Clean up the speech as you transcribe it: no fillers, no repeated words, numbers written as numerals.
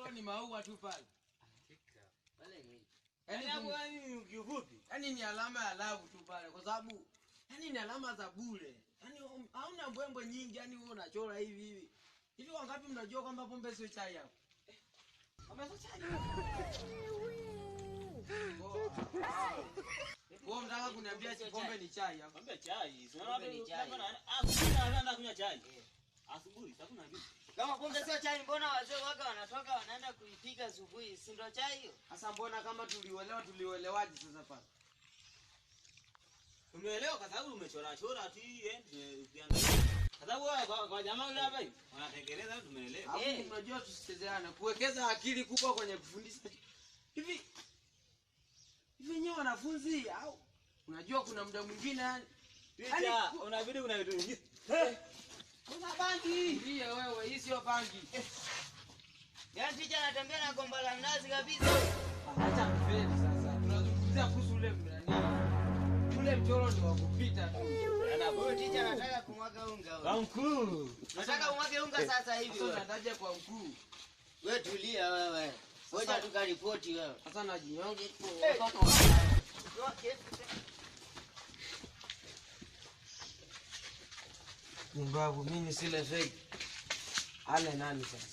mchoro ni maua tu pale. Pale ni. Yaani ukivupi? Yaani ni alama ya love tu pale kwa sababu yaani ni alama za bure. Yaani hauna mbwembwe nyingi, yaani wewe unachora hivi hivi. Hivi wangapi mnajua kwamba pombe sio chai hapo? Pombe sio chai. Wewe unataka kuniambia pombe ni chai hapo? Pombe chai. Pombe ni chai. Anaenda kunywa chai. Asubuhi hakuna vipi. Kama pombe sio chai, mbona wazee waga wanatoka wanaenda kuipika asubuhi? Si ndio chai hiyo? Sasa mbona kama tulielewaje sasa pale? Umeelewa kwa sababu umechora chora tu ukiangalia. Kwa sababu kwa jamaa yule hapa hivi wanatekeleza tumeelewa. Hapo tunajua tusichezeane. Kuwekeza akili kubwa kwenye kufundisha. Hivi nyewe wanafunzi au unajua kuna muda mwingine yani unabidi kuna vitu vingine. Kuna bangi. Ndio wewe, hii sio bangi. Yaani teacher anatembea na gomba la mnazi kabisa. Acha kufeli sasa. Tunazungumzia kuhusu ule mrani. Ule mchoro ni wa kupita tu. Na huyo teacher anataka kumwaga unga. Kwa mkuu. Nataka umwage unga sasa hivi Sasa wewe. unataja kwa mkuu. Wewe tulia wewe. Ngoja tukaripoti wewe. Sasa najinyonge. Mbavu mimi sile fake. Ale nani sasa?